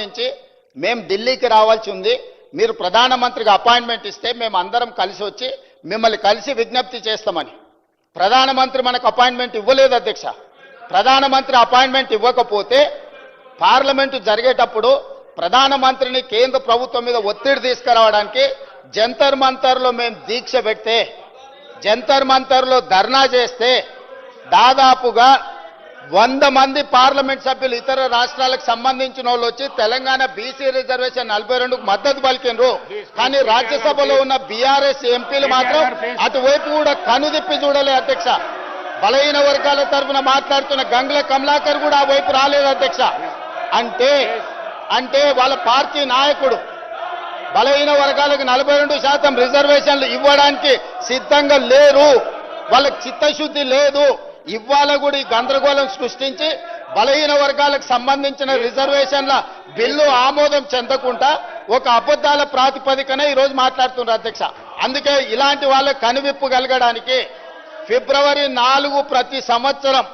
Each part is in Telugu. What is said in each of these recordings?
నుంచి మేము ఢిల్లీకి రావాల్సి ఉంది. మీరు ప్రధానమంత్రికి అపాయింట్మెంట్ ఇస్తే మేము అందరం కలిసి వచ్చి మిమ్మల్ని కలిసి విజ్ఞప్తి చేస్తామని. ప్రధానమంత్రి మనకు అపాయింట్మెంట్ ఇవ్వలేదు అధ్యక్ష. ప్రధానమంత్రి అపాయింట్మెంట్ ఇవ్వకపోతే పార్లమెంటు జరిగేటప్పుడు ప్రధానమంత్రిని కేంద్ర ప్రభుత్వం మీద ఒత్తిడి తీసుకురావడానికి జంతర్ మంతర్లో మేము దీక్ష పెడితే, జంతర్ మంతర్లో ధర్నా చేస్తే దాదాపుగా 100 మంది పార్లమెంట్ సభ్యులు ఇతర రాష్ట్రాలకు సంబంధించిన వాళ్ళు వచ్చి తెలంగాణ బీసీ రిజర్వేషన్ 42కు మద్దతు పలికినరు. కానీ రాజ్యసభలో ఉన్న బీఆర్ఎస్ ఎంపీలు మాత్రం అటువైపు కూడా కనుదిప్పి చూడలే అధ్యక్ష. బలహీన వర్గాల తరఫున మాట్లాడుతున్న గంగుల కమలాకర్ కూడా ఆ వైపు రాలేదు అధ్యక్ష. అంటే వాళ్ళ పార్టీ నాయకుడు బలహీన వర్గాలకు 42% రిజర్వేషన్లు ఇవ్వడానికి సిద్ధంగా లేరు. వాళ్ళకి చిత్తశుద్ధి లేదు. ఇవాళ కూడా ఈ గందరగోళం సృష్టించి బలహీన వర్గాలకు సంబంధించిన రిజర్వేషన్ల బిల్లు ఆమోదం చెందకుండా ఒక అబద్ధాల ప్రాతిపదికన ఈరోజు మాట్లాడుతున్నారు అధ్యక్ష. అందుకే ఇలాంటి వాళ్ళకు కనువిప్పు కలగడానికి ఫిబ్రవరి 4 ప్రతి సంవత్సరం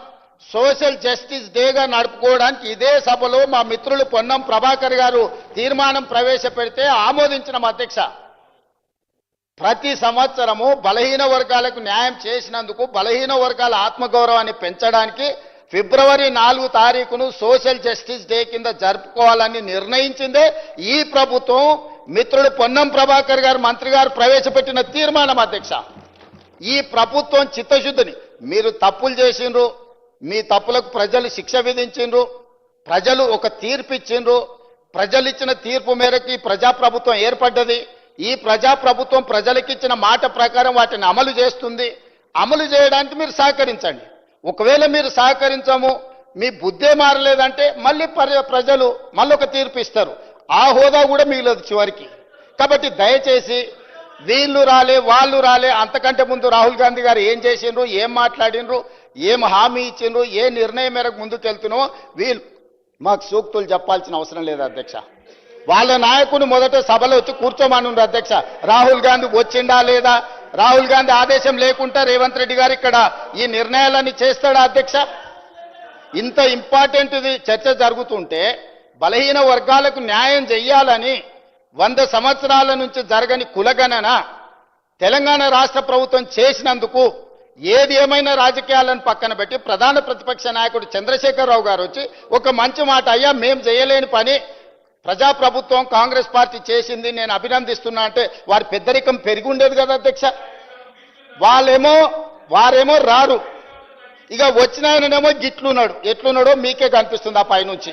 సోషల్ జస్టిస్ డేగా నడుపుకోవడానికి ఇదే సభలో మా మిత్రులు పొన్నం ప్రభాకర్ గారు తీర్మానం ప్రవేశపెడితే ఆమోదించిన అధ్యక్ష. ప్రతి సంవత్సరము బలహీన వర్గాలకు న్యాయం చేసినందుకు బలహీన వర్గాల ఆత్మగౌరవాన్ని పెంచడానికి ఫిబ్రవరి 4 తారీఖును సోషల్ జస్టిస్ డే కింద జరుపుకోవాలని నిర్ణయించిందే ఈ ప్రభుత్వం. మిత్రుడు పొన్నం ప్రభాకర్ గారు మంత్రి గారు ప్రవేశపెట్టిన తీర్మానం అధ్యక్ష. ఈ ప్రభుత్వం చిత్తశుద్ధిని, మీరు తప్పులు చేసిండ్రు, మీ తప్పులకు ప్రజలు శిక్ష విధించిండ్రు, ప్రజలు ఒక తీర్పు ఇచ్చిండ్రు, ప్రజలు ఇచ్చిన తీర్పు మేరకు ప్రజాప్రభుత్వం ఏర్పడ్డది. ఈ ప్రజాప్రభుత్వం ప్రజలకిచ్చిన మాట ప్రకారం వాటిని అమలు చేస్తుంది. అమలు చేయడానికి మీరు సహకరించండి. ఒకవేళ మీరు సహకరించము, మీ బుద్ధే మారలేదంటే మళ్ళీ ప్రజలు మళ్ళొక తీర్పు ఇస్తారు. ఆ హోదా కూడా మిగిలదు చివరికి. కాబట్టి దయచేసి వీళ్ళు రాలే వాళ్ళు రాలే, అంతకంటే ముందు రాహుల్ గాంధీ గారు ఏం చేసిండ్రు, ఏం మాట్లాడినరు, ఏం హామీ ఇచ్చిండ్రు, ఏ నిర్ణయం మేరకు ముందుకు వెళ్తున్నామో వీళ్ళు మాకు సూక్తులు చెప్పాల్సిన అవసరం లేదు అధ్యక్ష. వాళ్ళ నాయకుని మొదట సభలో వచ్చి కూర్చోమనుండ్రు అధ్యక్ష. రాహుల్ గాంధీ వచ్చిండా లేదా, రాహుల్ గాంధీ ఆదేశం లేకుండా రేవంత్ రెడ్డి గారు ఇక్కడ ఈ నిర్ణయాలన్నీ చేస్తాడా అధ్యక్ష? ఇంత ఇంపార్టెంట్ చర్చ జరుగుతుంటే బలహీన వర్గాలకు న్యాయం చెయ్యాలని 100 సంవత్సరాల నుంచి జరగని కులగణన తెలంగాణ రాష్ట్ర ప్రభుత్వం చేసినందుకు ఏది ఏమైనా రాజకీయాలను పక్కన పెట్టి ప్రధాన ప్రతిపక్ష నాయకుడు చంద్రశేఖరరావు గారు వచ్చి ఒక మంచి మాట, అయ్యా మేము చేయలేని పని ప్రజాప్రభుత్వం కాంగ్రెస్ పార్టీ చేసింది, నేను అభినందిస్తున్నా అంటే వారి పెద్దరికం పెరిగి ఉండేది కదా అధ్యక్ష. వారేమో రారు. ఇక వచ్చిన ఆయననేమో గిట్లున్నాడు, ఎట్లున్నాడో మీకే కనిపిస్తుంది ఆ పైనుంచి.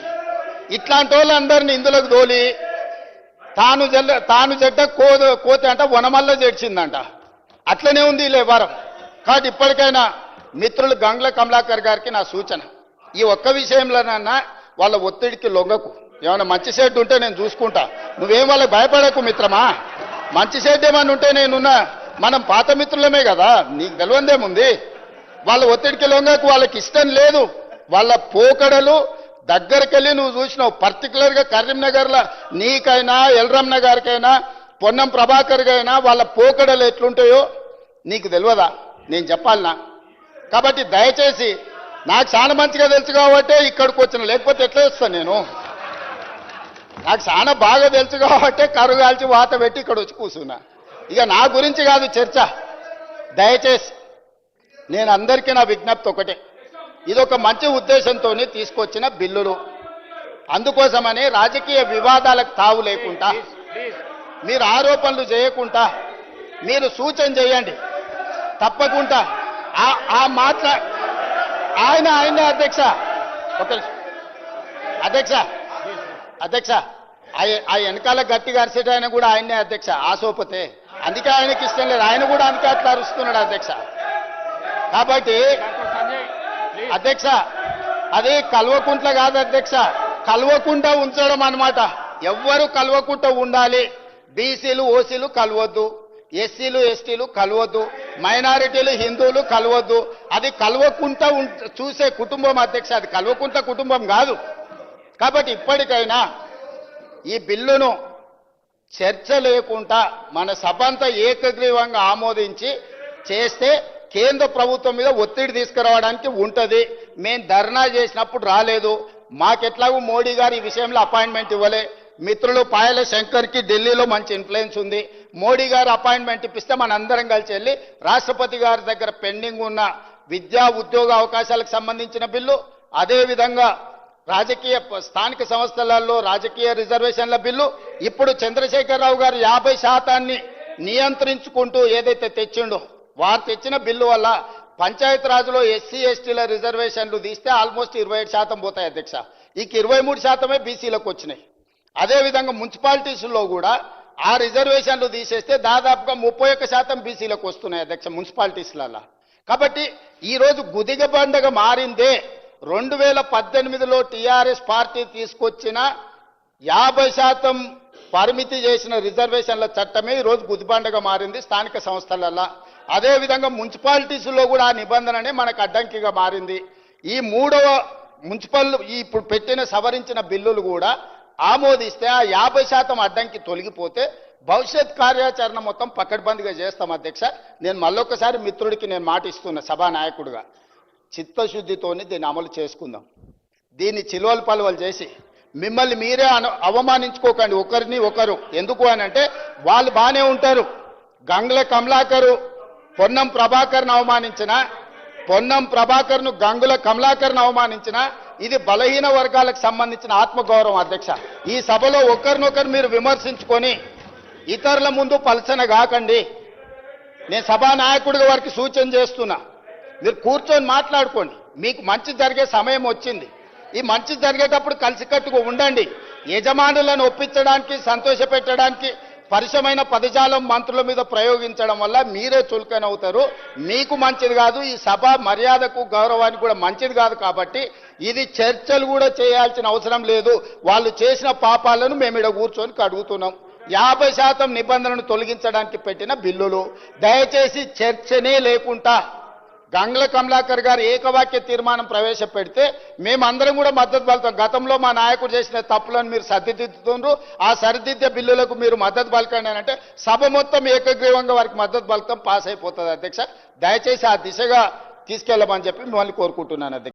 ఇట్లాంటి వాళ్ళందరినీ ఇందులోకి దోలి తాను జడ్డ కోతి అంట వనమల్ల చేడ్చిందంట. అట్లనే ఉంది ఈ వారం. కాబట్టి ఇప్పటికైనా మిత్రులు గంగుల కమలాకర్ గారికి నా సూచన, ఈ ఒక్క విషయంలోనన్నా వాళ్ళ ఒత్తిడికి లొంగకు. ఏమైనా మంచి షెడ్ ఉంటే నేను చూసుకుంటా, నువ్వేం వాళ్ళకి భయపడకు మిత్రమా. మంచి షెడ్ ఏమన్నా ఉంటే నేనున్నా, మనం పాత మిత్రులమే కదా, నీకు తెలియందేముంది. వాళ్ళ ఒత్తిడికి లొంగకు. వాళ్ళకి ఇష్టం లేదు. వాళ్ళ పోకడలు దగ్గరికెళ్ళి నువ్వు చూసినావు. పర్టికులర్గా కరీంనగర్లో నీకైనా ఎల్రమ్న గారికైనా పొన్నం ప్రభాకర్ గైనా వాళ్ళ పోకడలు ఎట్లుంటాయో నీకు తెలియదా, నేను చెప్పాలనా? కాబట్టి దయచేసి, నాకు చాలా మంచిగా తెలుసు కాబట్టే ఇక్కడికి వచ్చిన, లేకపోతే ఎట్లా వస్తాను నేను? నాకు చాలా బాగా తెలుసు కాబట్టే కరుగాల్చి వాత పెట్టి ఇక్కడ వచ్చి కూర్చున్నా. ఇక నా గురించి కాదు చర్చ. దయచేసి నేను అందరికీ నా విజ్ఞప్తి ఒకటే, ఇదొక మంచి ఉద్దేశంతో తీసుకొచ్చిన బిల్లులు. అందుకోసమని రాజకీయ వివాదాలకు తావు లేకుండా, మీరు ఆరోపణలు చేయకుండా మీరు సూచన చేయండి. తప్పకుండా ఆయన అధ్యక్ష, అధ్యక్ష ఆ వెనకాల గట్టిగా అరిసేట ఆయన కూడా ఆయనే అధ్యక్ష, ఆసోపతే. అందుకే ఆయనకి ఇష్టం లేదు, ఆయన కూడా అందుకే అట్లా అరుస్తున్నాడు అధ్యక్ష. కాబట్టి అధ్యక్ష, అది కల్వకుంట్ల కాదు అధ్యక్ష, కల్వకుండా ఉంచడం అన్నమాట. ఎవ్వరు కల్వకుండా ఉండాలి. బీసీలు ఓసీలు కలవద్దు, ఎస్సీలు ఎస్టీలు కలవద్దు, మైనారిటీలు హిందువులు కలవద్దు. అది కలవకుండా చూసే కుటుంబం అధ్యక్ష, అది కలవకుండా కుటుంబం కాదు. కాబట్టి ఇప్పటికైనా ఈ బిల్లును చర్చ లేకుండా మన సభ అంతా ఏకగ్రీవంగా ఆమోదించి చేస్తే కేంద్ర ప్రభుత్వం మీద ఒత్తిడి తీసుకురావడానికి ఉంటది. మేము ధర్నా చేసినప్పుడు రాలేదు, మాకెట్లాగూ మోడీ గారు ఈ విషయంలో అపాయింట్మెంట్ ఇవ్వలే. మిత్రులు పాయల శంకర్కి ఢిల్లీలో మంచి ఇన్ఫ్లుయెన్స్ ఉంది. మోడీ గారు అపాయింట్మెంట్ ఇప్పిస్తే మనందరం కలిసి వెళ్ళి రాష్ట్రపతి గారి దగ్గర పెండింగ్ ఉన్న విద్యా ఉద్యోగ అవకాశాలకు సంబంధించిన బిల్లు, అదేవిధంగా రాజకీయ స్థానిక సంస్థలలో రాజకీయ రిజర్వేషన్ల బిల్లు, ఇప్పుడు చంద్రశేఖరరావు గారు 50% నియంత్రించుకుంటూ ఏదైతే తెచ్చిండో వారు తెచ్చిన బిల్లు వల్ల పంచాయత్ రాజులో ఎస్సీ ఎస్టీల రిజర్వేషన్లు తీస్తే ఆల్మోస్ట్ 27% పోతాయి అధ్యక్ష. ఇక 23% బీసీలకు వచ్చినాయి. అదేవిధంగా మున్సిపాలిటీస్లో కూడా ఆ రిజర్వేషన్లు తీసేస్తే దాదాపుగా 31% బీసీలకు వస్తున్నాయి అధ్యక్ష మున్సిపాలిటీస్లలో. కాబట్టి ఈరోజు గుదిగ బండగ మారిందే 2018లో టీఆర్ఎస్ పార్టీ తీసుకొచ్చిన 50% పరిమితి చేసిన రిజర్వేషన్ల చట్టమే ఈరోజు గుదిబండగా మారింది స్థానిక సంస్థలలో. అదేవిధంగా మున్సిపాలిటీస్లో కూడా ఆ నిబంధననే మనకు అడ్డంకిగా మారింది. ఈ మూడవ మున్సిపల్ ఇప్పుడు పెట్టిన సవరించిన బిల్లులు కూడా ఆమోదిస్తే ఆ 50% అడ్డంకి తొలగిపోతే భవిష్యత్ కార్యాచరణ మొత్తం పకడ్బందీగా చేస్తాం అధ్యక్ష. నేను మళ్ళొకసారి మిత్రుడికి నేను మాట ఇస్తున్నా సభానాయకుడిగా, చిత్తశుద్ధితోని దీన్ని అమలు చేసుకుందాం. దీన్ని చిలువలు పలువలు చేసి మిమ్మల్ని మీరే అవమానించుకోకండి ఒకరిని ఒకరు. ఎందుకు అని అంటే వాళ్ళు బాగానే ఉంటారు. గంగుల కమలాకరు పొన్నం ప్రభాకర్ను అవమానించిన, పొన్నం ప్రభాకర్ను గంగుల కమలాకర్ను అవమానించిన ఇది బలహీన వర్గాలకు సంబంధించిన ఆత్మగౌరవం అధ్యక్ష. ఈ సభలో ఒకరినొకరు మీరు విమర్శించుకొని ఇతరుల ముందు పలచన కాకండి. నేను సభానాయకుడిగా వారికి సూచన చేస్తున్నా, మీరు కూర్చొని మాట్లాడుకోండి. మీకు మంచి జరిగే సమయం వచ్చింది. ఈ మంచి జరిగేటప్పుడు కలిసికట్టుగా ఉండండి. యజమానులను ఒప్పించడానికి, సంతోషపెట్టడానికి పరిశమైన పదజాలం మంత్రుల మీద ప్రయోగించడం వల్ల మీరే చులకనవుతారు. మీకు మంచిది కాదు, ఈ సభ మర్యాదకు గౌరవానికి కూడా మంచిది కాదు. కాబట్టి ఇది చర్చలు కూడా చేయాల్సిన అవసరం లేదు. వాళ్ళు చేసిన పాపాలను మేము ఇక్కడ కూర్చొని కడుగుతున్నాం. 50% నిబంధనను తొలగించడానికి పెట్టిన బిల్లులు. దయచేసి చర్చనే లేకుండా గంగుల కమలాకర్ గారు ఏకవాక్య తీర్మానం ప్రవేశపెడితే మేమందరం కూడా మద్దతు పలుకుతాం. గతంలో మా నాయకుడు చేసిన తప్పులను మీరు సరిదిద్దుతుండ్రు, ఆ సరిదిద్దే బిల్లులకు మీరు మద్దతు పలకండి అని అంటే సభ మొత్తం ఏకగ్రీవంగా వారికి మద్దతు పలుకుతాం, పాస్ అయిపోతుంది అధ్యక్ష. దయచేసి ఆ దిశగా తీసుకెళ్లమని చెప్పి మిమ్మల్ని కోరుకుంటున్నాను అధ్యక్ష.